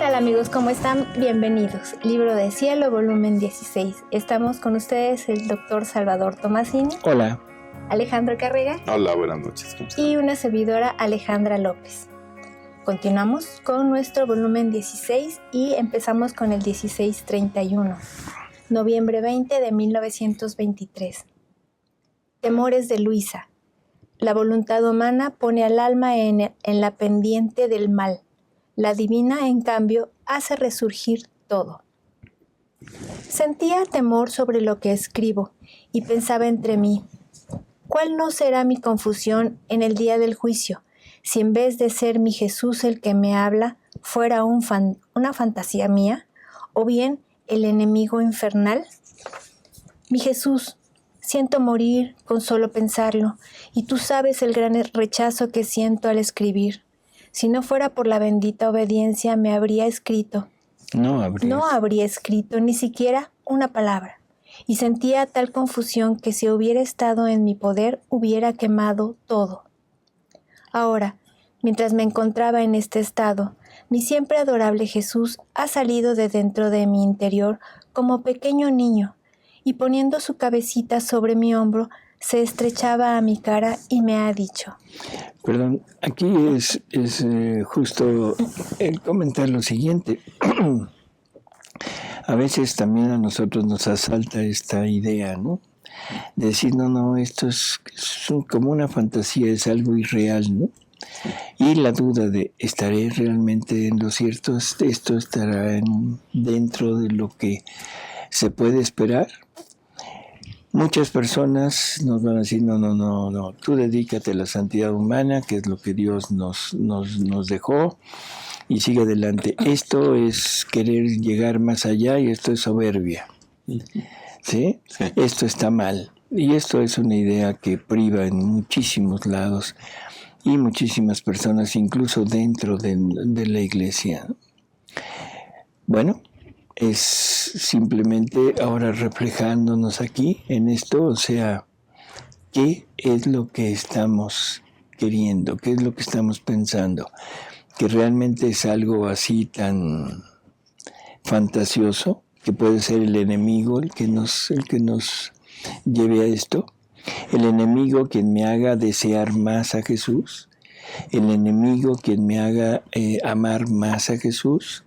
tal amigos? ¿Cómo están? Bienvenidos. Libro de Cielo, volumen 16. Estamos con ustedes el doctor Salvador Tomasini. Hola. Alejandro Carrega. Hola, buenas noches. Y una servidora, Alejandra López. Continuamos con nuestro volumen 16 y empezamos con el 1631. Noviembre 20 de 1923. Temores de Luisa. La voluntad humana pone al alma en la pendiente del mal. La divina, en cambio, hace resurgir todo. Sentía temor sobre lo que escribo y pensaba entre mí, ¿cuál no será mi confusión en el día del juicio, si en vez de ser mi Jesús el que me habla, fuera una fantasía mía, o bien el enemigo infernal? Mi Jesús, siento morir con solo pensarlo, y tú sabes el gran rechazo que siento al escribir. Si no fuera por la bendita obediencia, me habría escrito. No habría escrito ni siquiera una palabra. Y sentía tal confusión que si hubiera estado en mi poder, hubiera quemado todo. Ahora, mientras me encontraba en este estado, mi siempre adorable Jesús ha salido de dentro de mi interior como pequeño niño, y poniendo su cabecita sobre mi hombro, se estrechaba a mi cara y me ha dicho. Perdón, aquí es justo el comentar lo siguiente. A veces también a nosotros nos asalta esta idea, ¿no? De decir, no, esto es como una fantasía, es algo irreal, ¿no? Y la duda de, ¿estaré realmente en lo cierto? ¿Esto estará dentro de lo que se puede esperar? Muchas personas nos van a decir, no, tú dedícate a la santidad humana, que es lo que Dios nos dejó, y sigue adelante. Esto es querer llegar más allá y esto es soberbia. ¿Sí? Esto está mal. Y esto es una idea que priva en muchísimos lados y muchísimas personas, incluso dentro de la iglesia. Bueno, es simplemente ahora reflejándonos aquí en esto, o sea, ¿qué es lo que estamos queriendo? ¿Qué es lo que estamos pensando? Que realmente es algo así tan fantasioso, que puede ser el enemigo el que nos lleve a esto, el enemigo quien me haga desear más a Jesús, el enemigo quien me haga amar más a Jesús,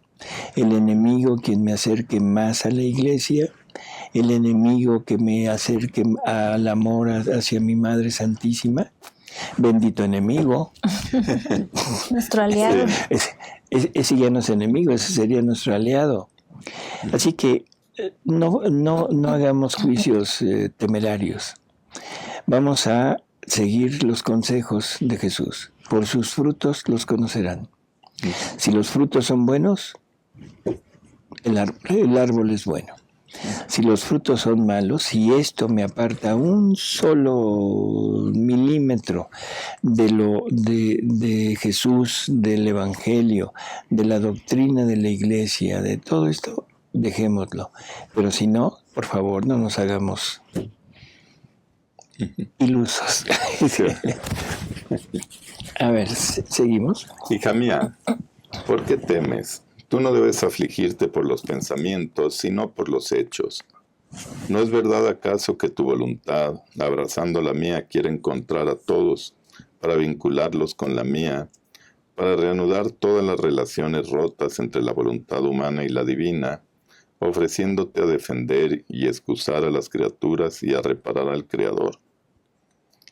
el enemigo quien me acerque más a la iglesia, el enemigo que me acerque al amor hacia mi Madre Santísima. Bendito enemigo. Nuestro aliado. Ese ya no es enemigo, ese sería nuestro aliado. Así que no hagamos juicios temerarios. Vamos a seguir los consejos de Jesús. Por sus frutos los conocerán. Si los frutos son buenos, el árbol es bueno. Si los frutos son malos, si esto me aparta un solo milímetro de Jesús, del Evangelio, de la doctrina de la iglesia, de todo esto, dejémoslo. Pero si no, por favor, no nos hagamos ilusos. A ver, seguimos. Hija mía, ¿por qué temes? Tú no debes afligirte por los pensamientos, sino por los hechos. ¿No es verdad acaso que tu voluntad, abrazando la mía, quiere encontrar a todos para vincularlos con la mía, para reanudar todas las relaciones rotas entre la voluntad humana y la divina, ofreciéndote a defender y excusar a las criaturas y a reparar al Creador?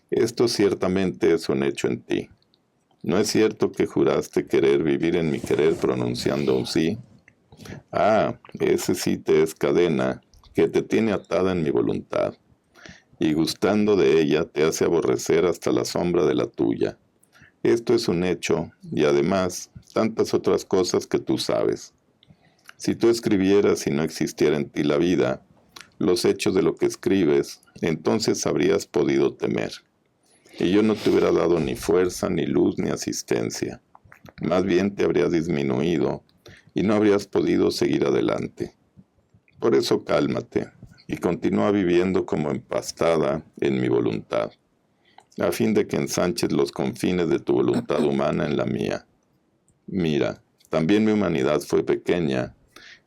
Esto ciertamente es un hecho en ti. ¿No es cierto que juraste querer vivir en mi querer pronunciando un sí? Ese sí te es cadena que te tiene atada en mi voluntad, y gustando de ella te hace aborrecer hasta la sombra de la tuya. Esto es un hecho, y además tantas otras cosas que tú sabes. Si tú escribieras y no existiera en ti la vida, los hechos de lo que escribes, entonces habrías podido temer. Y yo no te hubiera dado ni fuerza, ni luz, ni asistencia. Más bien te habrías disminuido y no habrías podido seguir adelante. Por eso cálmate y continúa viviendo como empastada en mi voluntad, a fin de que ensanches los confines de tu voluntad humana en la mía. Mira, también mi humanidad fue pequeña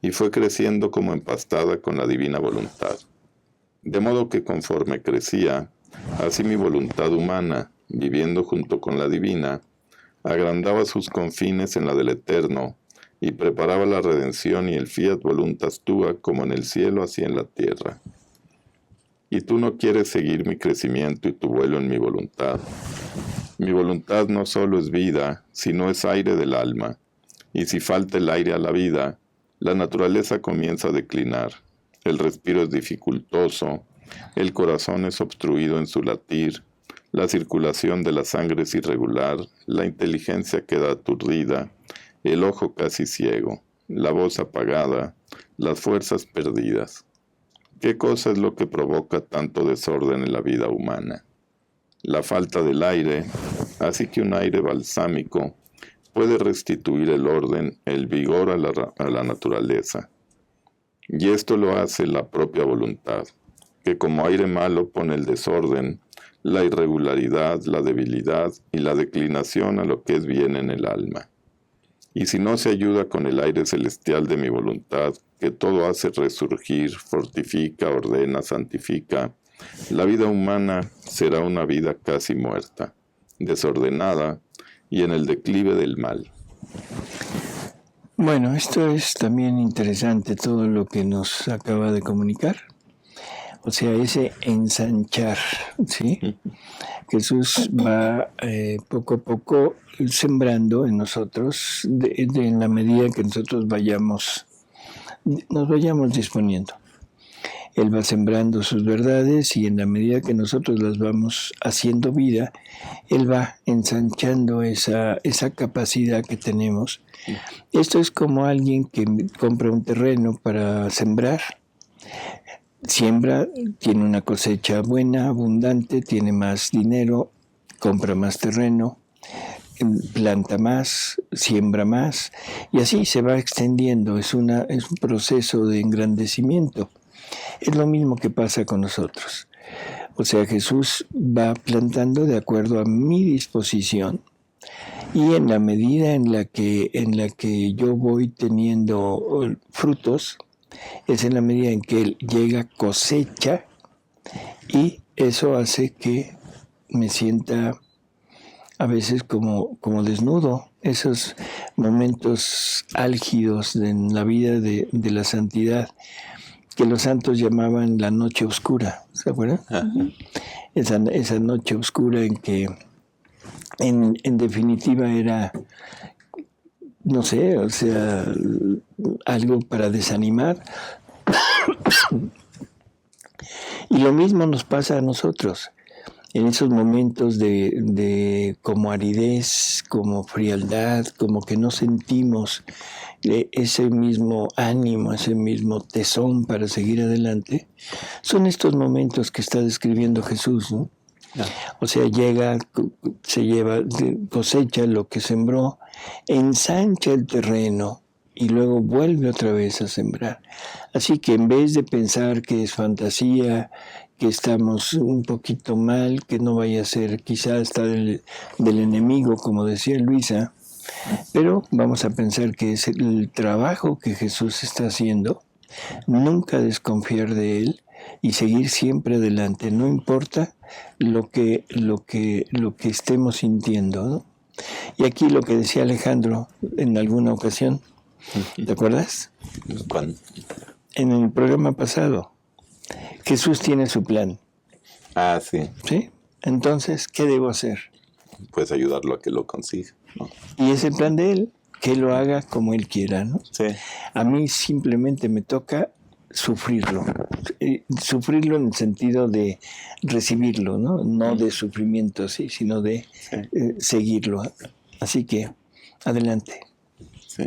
y fue creciendo como empastada con la divina voluntad. De modo que conforme crecía, así mi voluntad humana, viviendo junto con la divina, agrandaba sus confines en la del Eterno y preparaba la redención y el fiat voluntas tua como en el cielo así en la tierra. Y tú no quieres seguir mi crecimiento y tu vuelo en mi voluntad. Mi voluntad no solo es vida, sino es aire del alma, y si falta el aire a la vida, la naturaleza comienza a declinar, el respiro es dificultoso, el corazón es obstruido en su latir, la circulación de la sangre es irregular, la inteligencia queda aturdida, el ojo casi ciego, la voz apagada, las fuerzas perdidas. ¿Qué cosa es lo que provoca tanto desorden en la vida humana? La falta del aire, así que un aire balsámico puede restituir el orden, el vigor a la naturaleza. Y esto lo hace la propia voluntad, que como aire malo pone el desorden, la irregularidad, la debilidad y la declinación a lo que es bien en el alma. Y si no se ayuda con el aire celestial de mi voluntad, que todo hace resurgir, fortifica, ordena, santifica, la vida humana será una vida casi muerta, desordenada y en el declive del mal. Bueno, esto es también interesante todo lo que nos acaba de comunicar. O sea, ese ensanchar, ¿sí? Jesús va poco a poco sembrando en nosotros en la medida que nosotros nos vayamos disponiendo. Él va sembrando sus verdades y en la medida que nosotros las vamos haciendo vida, Él va ensanchando esa capacidad que tenemos. Esto es como alguien que compra un terreno para sembrar. Siembra, tiene una cosecha buena, abundante, tiene más dinero, compra más terreno, planta más, siembra más, y así se va extendiendo. Es un proceso de engrandecimiento. Es lo mismo que pasa con nosotros. O sea, Jesús va plantando de acuerdo a mi disposición y en la medida en la que yo voy teniendo frutos, es en la medida en que Él llega, cosecha, y eso hace que me sienta a veces como desnudo. Esos momentos álgidos en la vida de la santidad que los santos llamaban la noche oscura, ¿se acuerdan? Uh-huh. Esa noche oscura en que en definitiva era, no sé, o sea, algo para desanimar. Y lo mismo nos pasa a nosotros. En esos momentos de como aridez, como frialdad, como que no sentimos ese mismo ánimo, ese mismo tesón para seguir adelante, son estos momentos que está describiendo Jesús, ¿no? No. O sea, llega, se lleva, cosecha lo que sembró, ensancha el terreno y luego vuelve otra vez a sembrar. Así que en vez de pensar que es fantasía, que estamos un poquito mal, que no vaya a ser quizá hasta del enemigo, como decía Luisa, pero vamos a pensar que es el trabajo que Jesús está haciendo, nunca desconfiar de Él y seguir siempre adelante, no importa lo que estemos sintiendo, ¿no? Y aquí lo que decía Alejandro en alguna ocasión, ¿te acuerdas? ¿Cuándo? En el programa pasado, Jesús tiene su plan. Ah, sí. ¿Sí? Entonces, ¿qué debo hacer? Pues ayudarlo a que lo consiga, ¿no? Y es el plan de Él, que lo haga como Él quiera, ¿no? Sí. A mí simplemente me toca sufrirlo. Sufrirlo en el sentido de recibirlo, ¿no? No de sufrimiento, sí, sino de seguirlo. Así que, adelante. Sí.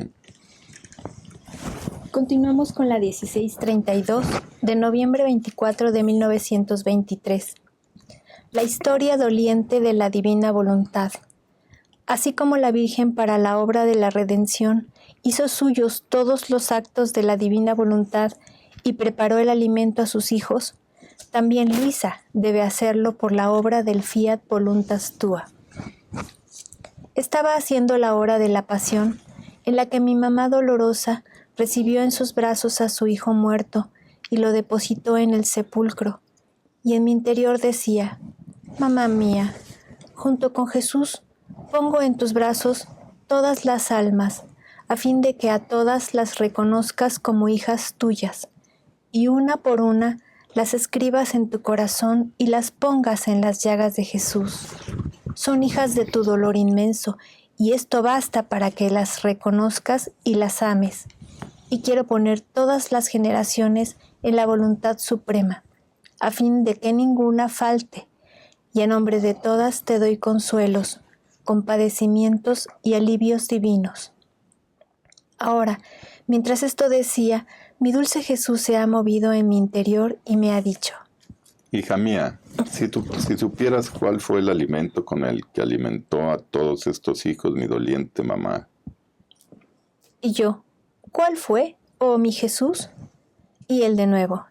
Continuamos con la 1632 de noviembre 24 de 1923. La historia doliente de la divina voluntad. Así como la Virgen para la obra de la redención hizo suyos todos los actos de la divina voluntad y preparó el alimento a sus hijos, también Luisa debe hacerlo por la obra del fiat voluntas tua. Estaba haciendo la hora de la pasión en la que mi mamá dolorosa recibió en sus brazos a su hijo muerto y lo depositó en el sepulcro. Y en mi interior decía: mamá mía, junto con Jesús, pongo en tus brazos todas las almas, a fin de que a todas las reconozcas como hijas tuyas, y una por una las escribas en tu corazón y las pongas en las llagas de Jesús. Son hijas de tu dolor inmenso, y esto basta para que las reconozcas y las ames. Y quiero poner todas las generaciones en la voluntad suprema, a fin de que ninguna falte, y en nombre de todas te doy consuelos, compadecimientos y alivios divinos. Ahora, mientras esto decía, mi dulce Jesús se ha movido en mi interior y me ha dicho: hija mía, si supieras cuál fue el alimento con el que alimentó a todos estos hijos mi doliente mamá. Y yo: ¿cuál fue, oh mi Jesús? Y él de nuevo: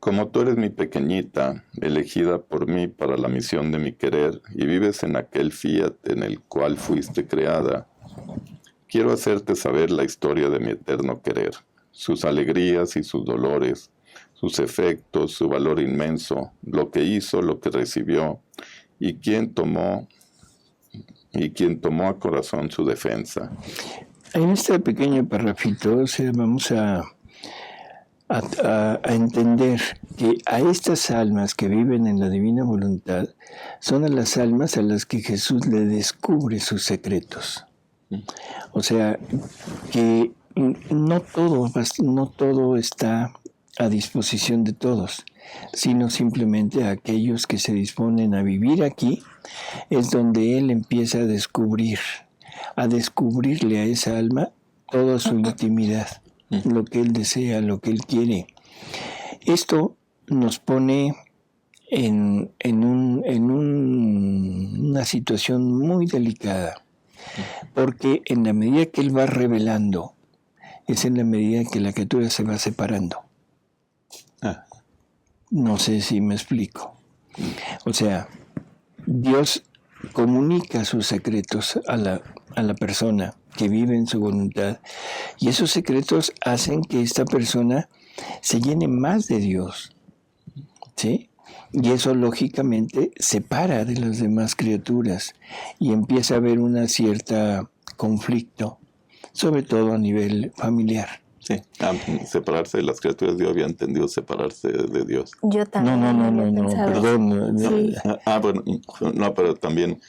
Como tú eres mi pequeñita, elegida por mí para la misión de mi querer, y vives en aquel fiat en el cual fuiste creada, quiero hacerte saber la historia de mi eterno querer, sus alegrías y sus dolores, sus efectos, su valor inmenso, lo que hizo, lo que recibió, y quien tomó a corazón su defensa. En este pequeño parrafito vamos a entender que a estas almas que viven en la divina voluntad son a las almas a las que Jesús le descubre sus secretos. O sea, que no todo está a disposición de todos, sino simplemente a aquellos que se disponen a vivir aquí, es donde Él empieza a descubrirle a esa alma toda su intimidad, lo que Él desea, lo que Él quiere. Esto nos pone en una situación muy delicada, porque en la medida que Él va revelando, es en la medida que la criatura se va separando. No sé si me explico. O sea, Dios comunica sus secretos a la persona que vive en su voluntad, y esos secretos hacen que esta persona se llene más de Dios, ¿sí? Y eso lógicamente separa de las demás criaturas y empieza a haber una cierta conflicto, sobre todo a nivel familiar. Sí, separarse de las criaturas, yo había entendido separarse de Dios. Yo también. No, perdón. Sí. Bueno, no, pero también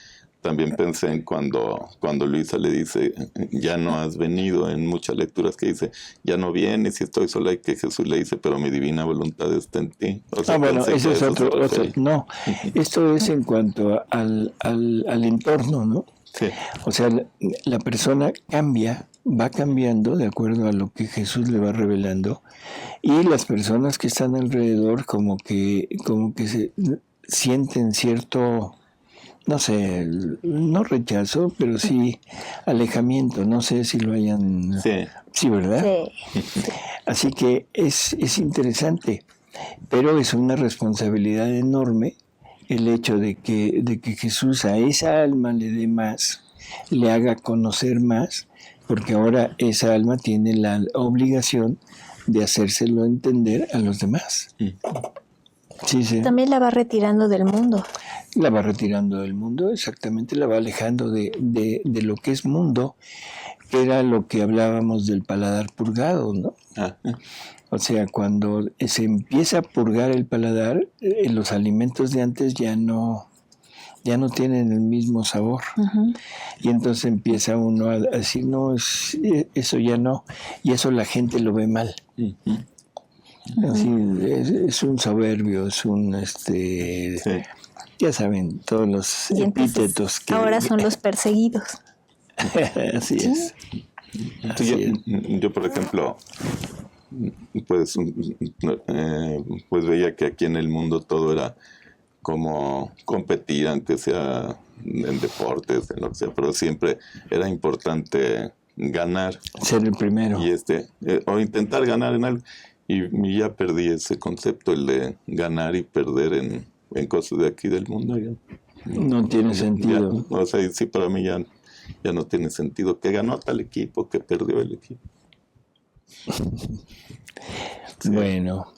pensé en cuando Luisa le dice: ya no has venido, en muchas lecturas que dice: ya no vienes y estoy sola, y que Jesús le dice: pero mi divina voluntad está en ti. O sea, bueno, eso es otro. No, esto es en cuanto al entorno, ¿no? Sí. O sea, la persona va cambiando de acuerdo a lo que Jesús le va revelando, y las personas que están alrededor como que se sienten cierto, no sé, no rechazo, pero sí alejamiento. No sé si lo hayan... Sí, ¿verdad? Sí. Así que es interesante, pero es una responsabilidad enorme el hecho de que Jesús a esa alma le dé más, le haga conocer más, porque ahora esa alma tiene la obligación de hacérselo entender a los demás. Sí. También la va retirando del mundo. La va retirando del mundo, exactamente, la va alejando de lo que es mundo, que era lo que hablábamos del paladar purgado, ¿no? O sea, cuando se empieza a purgar el paladar, los alimentos de antes ya no tienen el mismo sabor. Uh-huh. Y entonces empieza uno a decir: no, eso ya no, y eso la gente lo ve mal. Uh-huh. Así, es un soberbio, es un sí. Ya saben, todos los epítetos que ahora son los perseguidos. Así es. Yo, por ejemplo, pues veía que aquí en el mundo todo era como competir, aunque sea en deportes, en lo que sea, pero siempre era importante ganar. Ser el primero. Y o intentar ganar en algo. Y ya perdí ese concepto, el de ganar y perder en cosas de aquí del mundo. No tiene sentido. Ya, o sea, sí, para mí ya ya no tiene sentido que ganó tal equipo, que perdió el equipo. Sí. Bueno.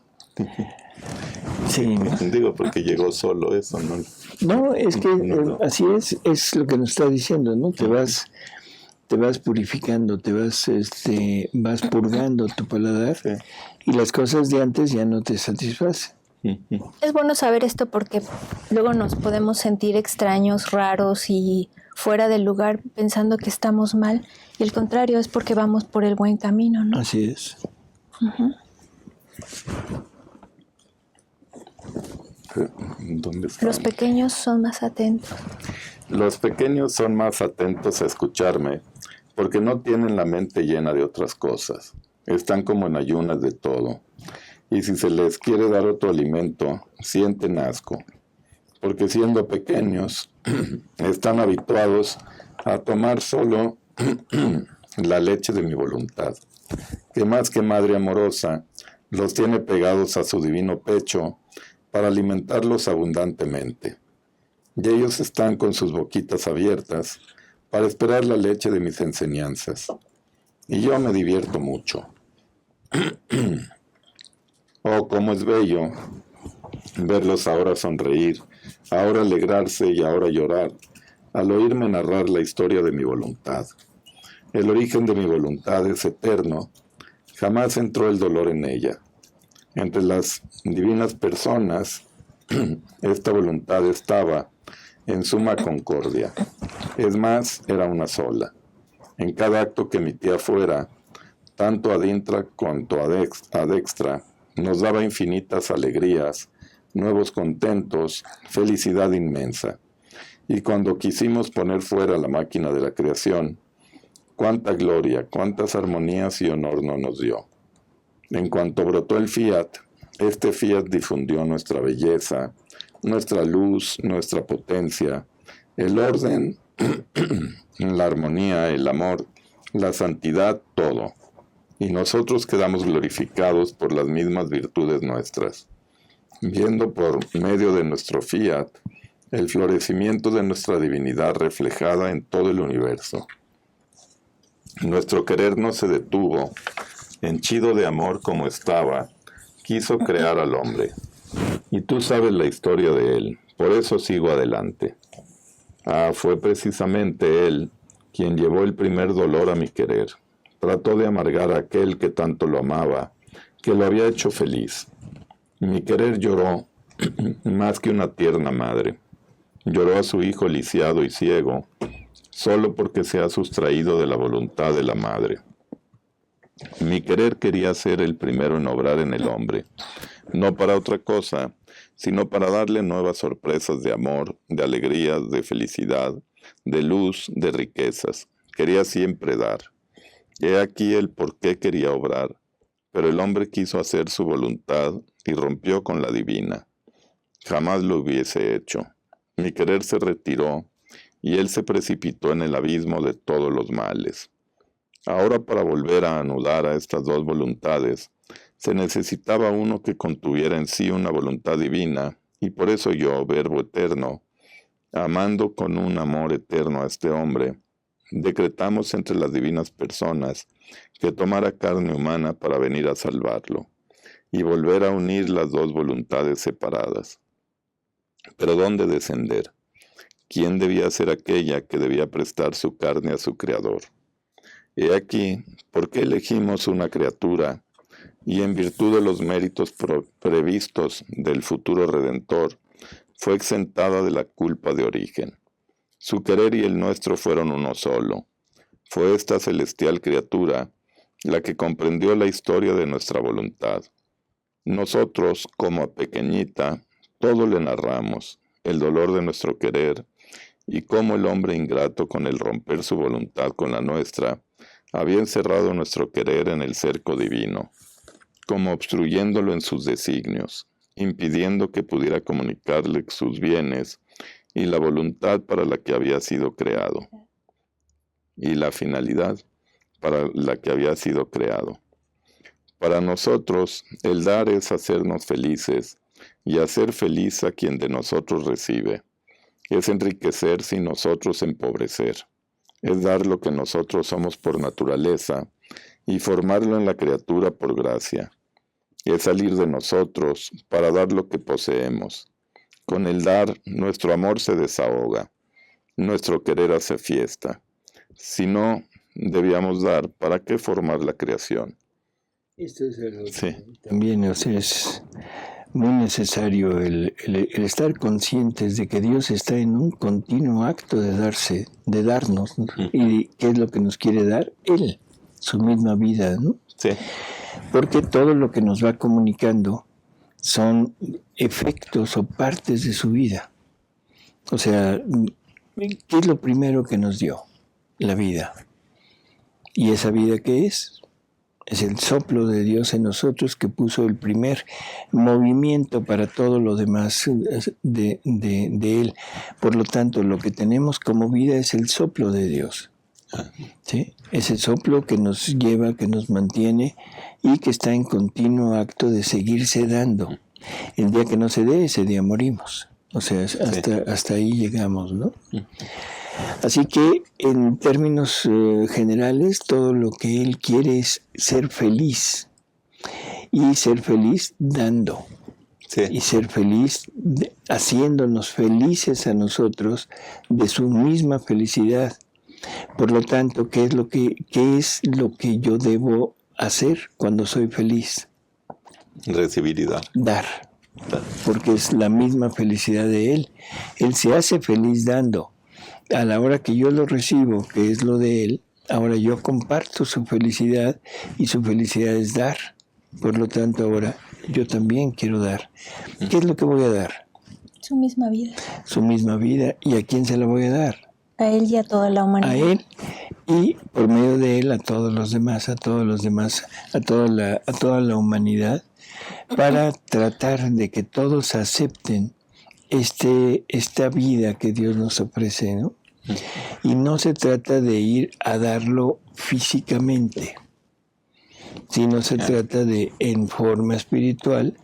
Sí. Digo, porque llegó solo eso, ¿no? No, es que así es lo que nos está diciendo, ¿no? Te vas purificando, vas purgando tu paladar, sí, y las cosas de antes ya no te satisfacen. Es bueno saber esto porque luego nos podemos sentir extraños, raros y fuera del lugar pensando que estamos mal, y el contrario es porque vamos por el buen camino, ¿no? Así es. ¿Dónde estamos? Los pequeños son más atentos. Los pequeños son más atentos a escucharme porque no tienen la mente llena de otras cosas. Están como en ayunas de todo. Y si se les quiere dar otro alimento, sienten asco. Porque siendo pequeños, están habituados a tomar solo la leche de mi voluntad, que más que madre amorosa, los tiene pegados a su divino pecho para alimentarlos abundantemente. Y ellos están con sus boquitas abiertas para esperar la leche de mis enseñanzas. Y yo me divierto mucho. Oh, cómo es bello verlos ahora sonreír, ahora alegrarse y ahora llorar, al oírme narrar la historia de mi voluntad. El origen de mi voluntad es eterno, jamás entró el dolor en ella. Entre las divinas personas, esta voluntad estaba en suma concordia. Es más, era una sola. En cada acto que emitía fuera, tanto adintra cuanto a dextra, nos daba infinitas alegrías, nuevos contentos, felicidad inmensa. Y cuando quisimos poner fuera la máquina de la creación, cuánta gloria, cuántas armonías y honor no nos dio. En cuanto brotó el fiat, este fiat difundió nuestra belleza, nuestra luz, nuestra potencia, el orden, la armonía, el amor, la santidad, todo. Y nosotros quedamos glorificados por las mismas virtudes nuestras, viendo por medio de nuestro fiat el florecimiento de nuestra divinidad reflejada en todo el universo. Nuestro querer no se detuvo, henchido de amor como estaba, quiso crear al hombre. Y tú sabes la historia de él, por eso sigo adelante. Fue precisamente él quien llevó el primer dolor a mi querer. Trató de amargar a aquel que tanto lo amaba, que lo había hecho feliz. Mi querer lloró más que una tierna madre. Lloró a su hijo lisiado y ciego, solo porque se ha sustraído de la voluntad de la madre. Mi querer quería ser el primero en obrar en el hombre, no para otra cosa, sino para darle nuevas sorpresas de amor, de alegrías, de felicidad, de luz, de riquezas. Quería siempre dar. He aquí el por qué quería obrar, pero el hombre quiso hacer su voluntad y rompió con la divina. Jamás lo hubiese hecho. Mi querer se retiró y él se precipitó en el abismo de todos los males. Ahora, para volver a anular a estas dos voluntades, se necesitaba uno que contuviera en sí una voluntad divina, y por eso yo, Verbo eterno, amando con un amor eterno a este hombre, decretamos entre las divinas personas que tomara carne humana para venir a salvarlo, y volver a unir las dos voluntades separadas. Pero ¿dónde descender? ¿Quién debía ser aquella que debía prestar su carne a su Creador? He aquí, ¿por qué elegimos una criatura? Y en virtud de los méritos previstos del futuro Redentor, fue exentada de la culpa de origen. Su querer y el nuestro fueron uno solo. Fue esta celestial criatura la que comprendió la historia de nuestra voluntad. Nosotros, como a pequeñita, todo le narramos, el dolor de nuestro querer, y cómo el hombre ingrato con el romper su voluntad con la nuestra, había encerrado nuestro querer en el cerco divino, como obstruyéndolo en sus designios, impidiendo que pudiera comunicarle sus bienes y la voluntad para la que había sido creado, y la finalidad para la que había sido creado. Para nosotros, el dar es hacernos felices, y hacer feliz a quien de nosotros recibe. Es enriquecer sin nosotros empobrecer. es dar lo que nosotros somos por naturaleza y formarlo en la criatura por gracia. Es salir de nosotros para dar lo que poseemos. Con el dar, nuestro amor se desahoga, nuestro querer hace fiesta. Si no debíamos dar, ¿para qué formar la creación? Esto es algo Sí. también, o sea, es muy necesario el estar conscientes de que Dios está en un continuo acto de darnos, ¿no? ¿Y qué es lo que nos quiere dar? Él, su misma vida, ¿no? Sí. Porque todo lo que nos va comunicando son efectos o partes de su vida. O sea, ¿qué es lo primero que nos dio? La vida. ¿Y esa vida qué es? Es el soplo de Dios en nosotros que puso el primer movimiento para todo lo demás de Él. Por lo tanto, lo que tenemos como vida es el soplo de Dios. ¿Sí? Ese soplo que nos lleva, que nos mantiene y que está en continuo acto de seguirse dando. El día que no se dé, ese día morimos. O sea, hasta ahí llegamos, ¿no? Así que, en términos generales, todo lo que Él quiere es ser feliz. Y ser feliz dando. Sí. Y ser feliz haciéndonos felices a nosotros de su misma felicidad. Por lo tanto, ¿qué es lo que yo debo hacer cuando soy feliz? Recibir y dar. Dar. Porque es la misma felicidad de Él. Él se hace feliz dando. A la hora que yo lo recibo, que es lo de Él, ahora yo comparto su felicidad y su felicidad es dar. Por lo tanto, ahora yo también quiero dar. ¿Qué es lo que voy a dar? Su misma vida. Su misma vida. ¿Y a quién se la voy a dar? A Él y a toda la humanidad. A Él y por medio de Él a todos los demás, a toda la humanidad, para tratar de que todos acepten esta vida que Dios nos ofrece, ¿no? Y no se trata de ir a darlo físicamente, sino se trata de, en forma espiritual,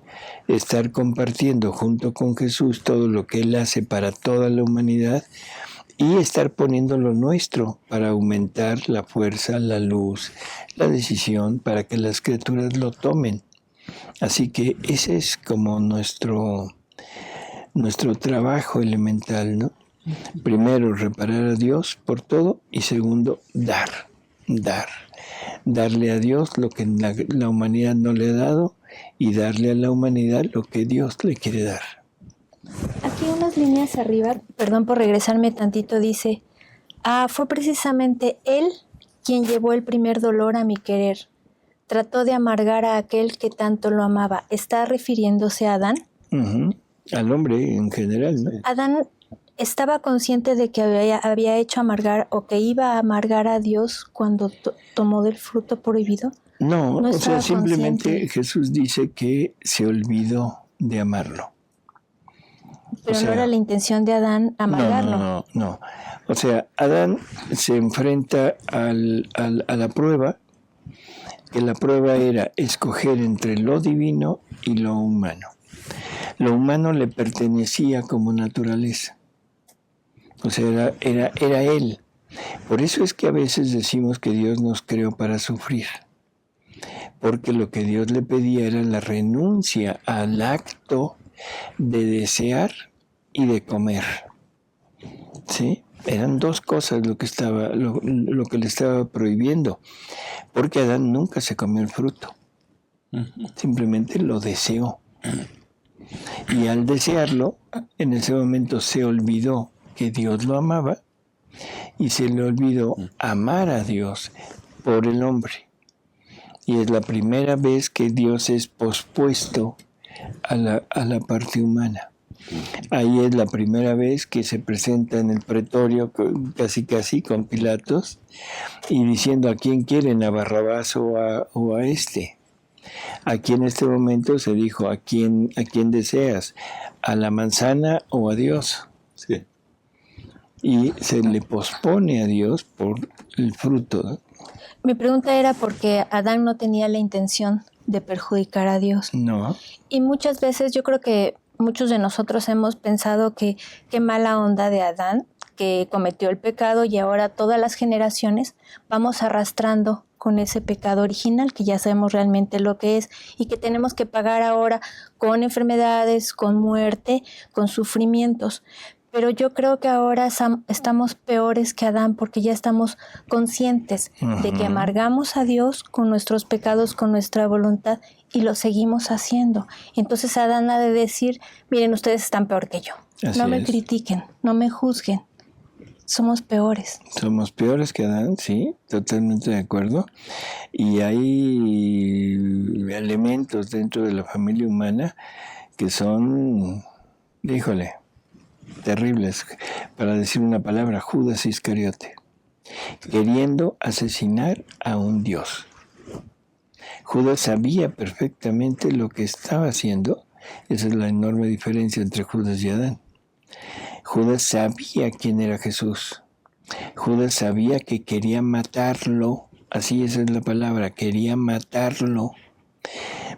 estar compartiendo junto con Jesús todo lo que Él hace para toda la humanidad y estar poniendo lo nuestro para aumentar la fuerza, la luz, la decisión, para que las criaturas lo tomen. Así que ese es como nuestro trabajo elemental, ¿no? Primero, reparar a Dios por todo y segundo, dar. Darle a Dios lo que la humanidad no le ha dado y darle a la humanidad lo que Dios le quiere dar. Aquí unas líneas arriba, perdón por regresarme tantito, dice, fue precisamente Él quien llevó el primer dolor a mi querer. Trató de amargar a aquel que tanto lo amaba. ¿Está refiriéndose a Adán? Uh-huh. Al hombre en general, ¿no? Adán estaba consciente de que había hecho amargar o que iba a amargar a Dios cuando tomó del fruto prohibido. No, o sea, simplemente consciente. Jesús dice que se olvidó de amarlo. Pero no era la intención de Adán amargarlo. No. O sea, Adán se enfrenta a la prueba, que la prueba era escoger entre lo divino y lo humano. Lo humano le pertenecía como naturaleza. O sea, era Él. Por eso es que a veces decimos que Dios nos creó para sufrir. Porque lo que Dios le pedía era la renuncia al acto de desear y de comer. ¿Sí? Eran dos cosas lo que le estaba prohibiendo. Porque Adán nunca se comió el fruto. Simplemente lo deseó. Y al desearlo, en ese momento se olvidó que Dios lo amaba y se le olvidó amar a Dios por el hombre. Y es la primera vez que Dios es pospuesto a la parte humana. Ahí es la primera vez que se presenta en el pretorio casi con Pilatos y diciendo a quién quieren, a Barrabás o a este. Aquí en este momento se dijo, ¿a quién deseas? ¿A la manzana o a Dios? Sí. Y se le pospone a Dios por el fruto, ¿no? Mi pregunta era porque Adán no tenía la intención de perjudicar a Dios. No. Y muchas veces yo creo que muchos de nosotros hemos pensado que qué mala onda de Adán que cometió el pecado y ahora todas las generaciones vamos arrastrando con ese pecado original que ya sabemos realmente lo que es y que tenemos que pagar ahora con enfermedades, con muerte, con sufrimientos. Pero yo creo que ahora estamos peores que Adán porque ya estamos conscientes de que amargamos a Dios con nuestros pecados, con nuestra voluntad y lo seguimos haciendo. Entonces Adán ha de decir, miren, ustedes están peor que yo. Así no me es. critiquen, no me juzguen. Somos peores. Somos peores que Adán, sí, totalmente de acuerdo. Y hay elementos dentro de la familia humana que son, híjole, terribles. Para decir una palabra, Judas Iscariote, queriendo asesinar a un Dios. Judas sabía perfectamente lo que estaba haciendo. Esa es la enorme diferencia entre Judas y Adán. Judas sabía quién era Jesús. Judas sabía que quería matarlo. Así esa es la palabra, quería matarlo.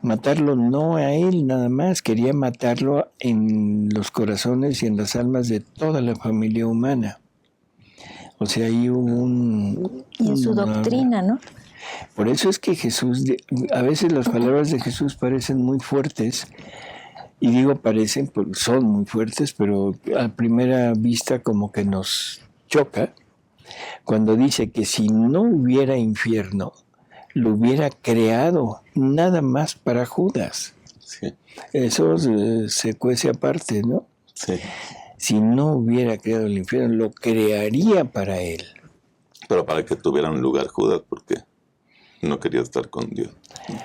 Matarlo no a él nada más, quería matarlo en los corazones y en las almas de toda la familia humana. O sea, hay y en su doctrina, ¿no? Por eso es que Jesús, a veces las palabras de Jesús parecen muy fuertes. Y digo parecen, porque son muy fuertes, pero a primera vista como que nos choca cuando dice que si no hubiera infierno, lo hubiera creado nada más para Judas. Sí. Eso se cuece aparte, ¿no? Sí. Si no hubiera creado el infierno, lo crearía para él. Pero para que tuviera un lugar Judas, porque no quería estar con Dios.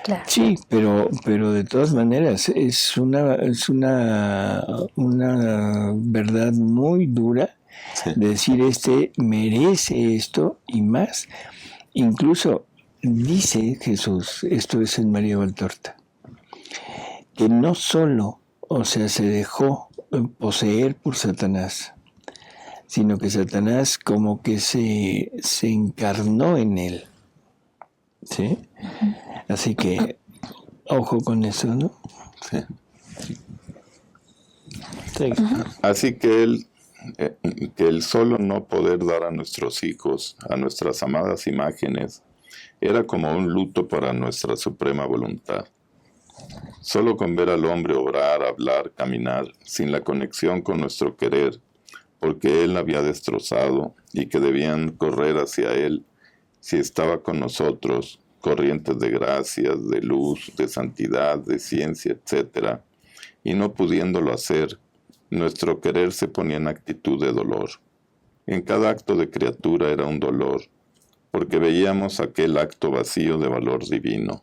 Claro. Sí, pero de todas maneras es una verdad muy dura de decir merece esto y más. Incluso dice Jesús, esto es en María Valtorta, que no solo, se dejó poseer por Satanás, sino que Satanás como que se encarnó en él. ¿Sí? Así que, ojo con eso, ¿no? Sí. Sí. Así que el solo no poder dar a nuestros hijos, a nuestras amadas imágenes, era como un luto para nuestra suprema voluntad. Solo con ver al hombre obrar, hablar, caminar, sin la conexión con nuestro querer, porque él había destrozado y que debían correr hacia él si estaba con nosotros, corrientes de gracias, de luz, de santidad, de ciencia, etc., y no pudiéndolo hacer, nuestro querer se ponía en actitud de dolor. En cada acto de criatura era un dolor, porque veíamos aquel acto vacío de valor divino,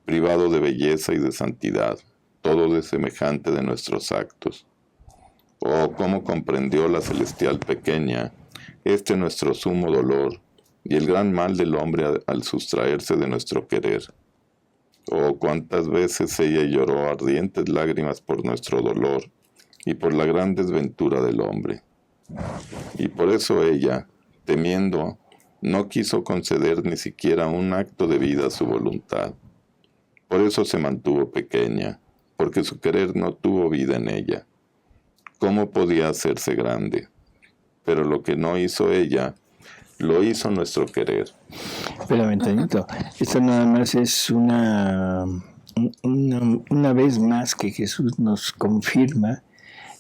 privado de belleza y de santidad, todo de semejante de nuestros actos. Oh, cómo comprendió la celestial pequeña nuestro sumo dolor, y el gran mal del hombre al sustraerse de nuestro querer. Oh, cuántas veces ella lloró ardientes lágrimas por nuestro dolor y por la gran desventura del hombre. Y por eso ella, temiendo, no quiso conceder ni siquiera un acto de vida a su voluntad. Por eso se mantuvo pequeña, porque su querer no tuvo vida en ella. ¿Cómo podía hacerse grande? Pero lo que no hizo ella, lo hizo nuestro querer. Espérame tantito. Esto nada más es una vez más que Jesús nos confirma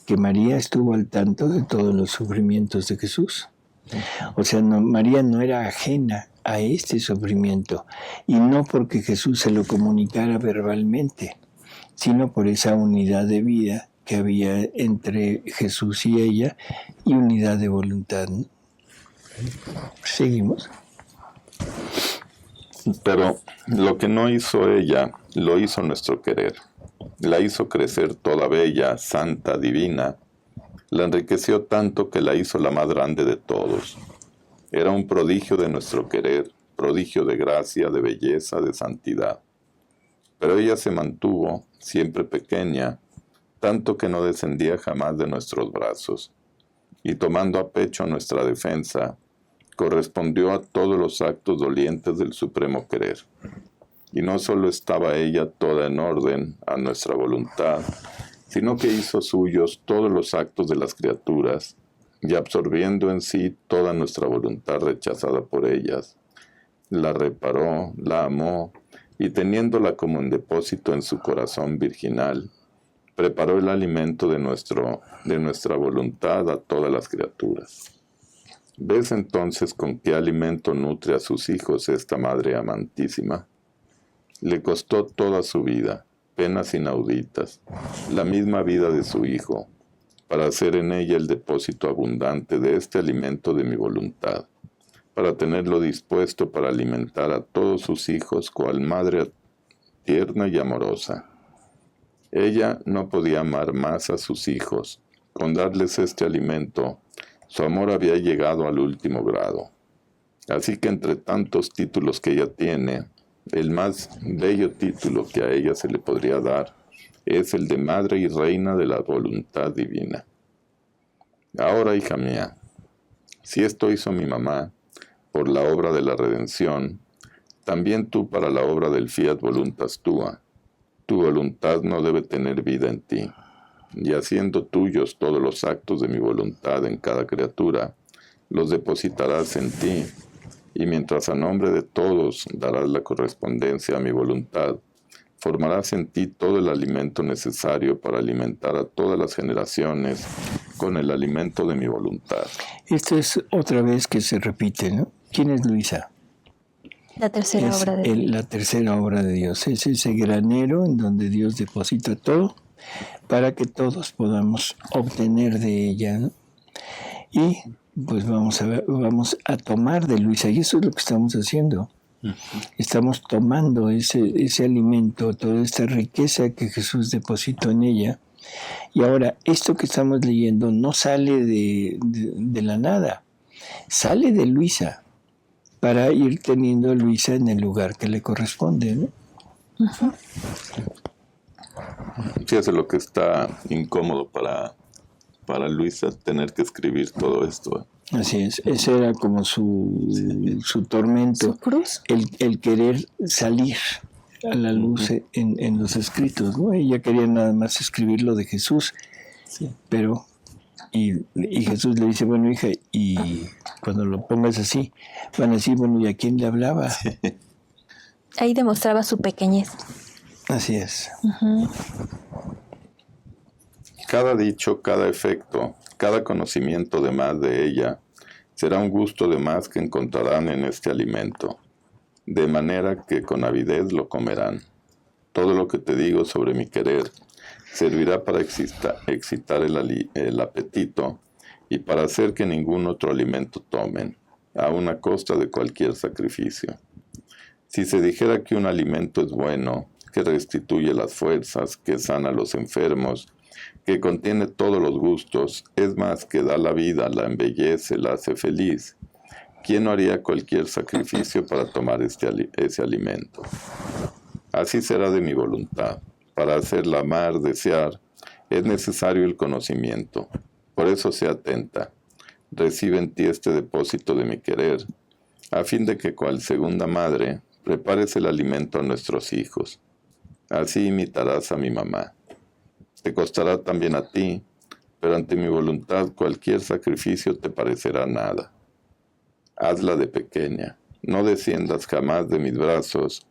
que María estuvo al tanto de todos los sufrimientos de Jesús. O sea, María no era ajena a este sufrimiento, y no porque Jesús se lo comunicara verbalmente, sino por esa unidad de vida que había entre Jesús y ella, y unidad de voluntad. ¿Seguimos? Pero lo que no hizo ella, lo hizo nuestro querer. La hizo crecer toda bella, santa, divina. La enriqueció tanto que la hizo la más grande de todos. Era un prodigio de nuestro querer, prodigio de gracia, de belleza, de santidad. Pero ella se mantuvo, siempre pequeña, tanto que no descendía jamás de nuestros brazos. Y tomando a pecho nuestra defensa, correspondió a todos los actos dolientes del supremo querer. Y no solo estaba ella toda en orden a nuestra voluntad, sino que hizo suyos todos los actos de las criaturas, y absorbiendo en sí toda nuestra voluntad rechazada por ellas, la reparó, la amó, y teniéndola como en depósito en su corazón virginal, preparó el alimento de nuestra voluntad a todas las criaturas. ¿Ves entonces con qué alimento nutre a sus hijos esta Madre amantísima? Le costó toda su vida, penas inauditas, la misma vida de su Hijo, para hacer en ella el depósito abundante de este alimento de mi voluntad, para tenerlo dispuesto para alimentar a todos sus hijos cual madre tierna y amorosa. Ella no podía amar más a sus hijos. Con darles este alimento, su amor había llegado al último grado. Así que entre tantos títulos que ella tiene, el más bello título que a ella se le podría dar es el de Madre y Reina de la Voluntad Divina. Ahora, hija mía, si esto hizo mi mamá por la obra de la redención, también tú para la obra del fiat voluntas tua. Tu voluntad no debe tener vida en ti, y haciendo tuyos todos los actos de mi voluntad en cada criatura, los depositarás en ti, y mientras a nombre de todos darás la correspondencia a mi voluntad, formarás en ti todo el alimento necesario para alimentar a todas las generaciones con el alimento de mi voluntad. Esto es otra vez que se repite, ¿no? ¿Quién es Luisa? La tercera obra de Dios. La tercera obra de Dios. Es ese granero en donde Dios deposita todo para que todos podamos obtener de ella, ¿no? Y pues vamos a tomar de Luisa, y eso es lo que estamos haciendo. Estamos tomando ese alimento, toda esta riqueza que Jesús depositó en ella. Y ahora, esto que estamos leyendo no sale de la nada, sale de Luisa, para ir teniendo a Luisa en el lugar que le corresponde, ¿no? Uh-huh. Sí, eso es lo que está incómodo para Luisa, tener que escribir todo esto. Así es, ese era como su tormento, ¿Su cruz? el querer salir a la luz en los escritos, ¿no? Ella quería nada más escribir lo de Jesús, sí. Pero... Y Jesús le dice, bueno, hija, y cuando lo pongas así, van a decir, bueno, ¿y a quién le hablaba? Sí. Ahí demostraba su pequeñez. Así es. Uh-huh. Cada dicho, cada efecto, cada conocimiento de más de ella, será un gusto de más que encontrarán en este alimento, de manera que con avidez lo comerán. Todo lo que te digo sobre mi querer servirá para excitar el apetito y para hacer que ningún otro alimento tomen, aun a costa de cualquier sacrificio. Si se dijera que un alimento es bueno, que restituye las fuerzas, que sana a los enfermos, que contiene todos los gustos, es más, que da la vida, la embellece, la hace feliz, ¿quién no haría cualquier sacrificio para tomar ese alimento? Así será de mi voluntad. Para hacerla amar, desear, es necesario el conocimiento. Por eso sea atenta. Recibe en ti este depósito de mi querer, a fin de que cual segunda madre, prepares el alimento a nuestros hijos. Así imitarás a mi mamá. Te costará también a ti, pero ante mi voluntad cualquier sacrificio te parecerá nada. Hazla de pequeña, no desciendas jamás de mis brazos,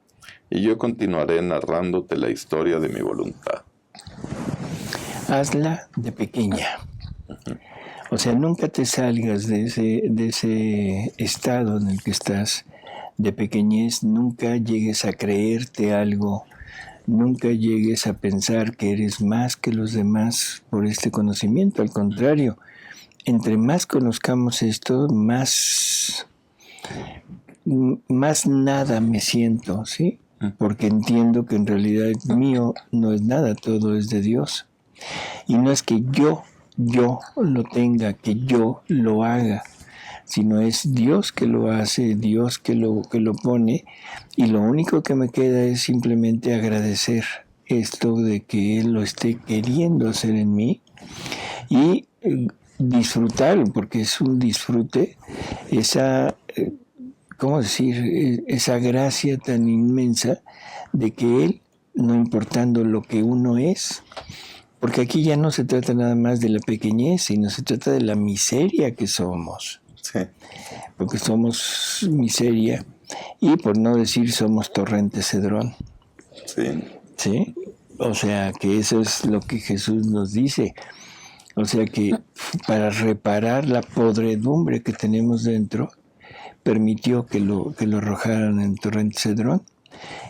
y yo continuaré narrándote la historia de mi voluntad. Hazla de pequeña. Uh-huh. O sea, nunca te salgas de ese estado en el que estás de pequeñez, nunca llegues a creerte algo, nunca llegues a pensar que eres más que los demás por este conocimiento. Al contrario, entre más conozcamos esto, más nada me siento, ¿sí? Porque entiendo que en realidad mío no es nada, todo es de Dios. Y no es que yo lo tenga, que yo lo haga, sino es Dios que lo hace, Dios que lo pone, y lo único que me queda es simplemente agradecer esto de que Él lo esté queriendo hacer en mí y disfrutar, porque es un disfrute, esa... ¿cómo decir? Esa gracia tan inmensa de que Él, no importando lo que uno es, Porque aquí ya no se trata nada más de la pequeñez, sino se trata de la miseria que somos. Sí. Porque somos miseria y por no decir somos torrente Cedrón. Sí. ¿Sí? O sea que eso es lo que Jesús nos dice. O sea que para reparar la podredumbre que tenemos dentro, permitió que lo arrojaran en torrente Cedrón.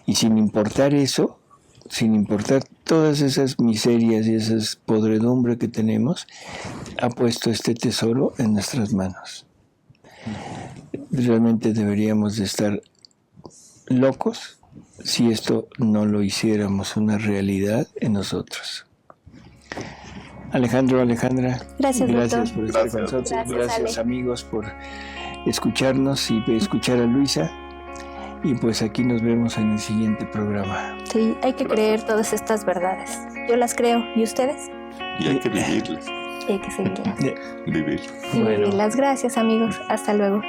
Y sin importar eso, sin importar todas esas miserias y esas podredumbre que tenemos, ha puesto este tesoro en nuestras manos. Realmente deberíamos de estar locos si esto no lo hiciéramos una realidad en nosotros. Alejandro, Alejandra, gracias por estar con nosotros. Gracias amigos por escucharnos y escuchar a Luisa. Y pues aquí nos vemos en el siguiente programa. Sí, hay que creer todas estas verdades. Yo las creo. ¿Y ustedes? Y hay que vivirlas. Y hay que seguirlas. Vivir. Y vivirlas. Gracias amigos. Hasta luego.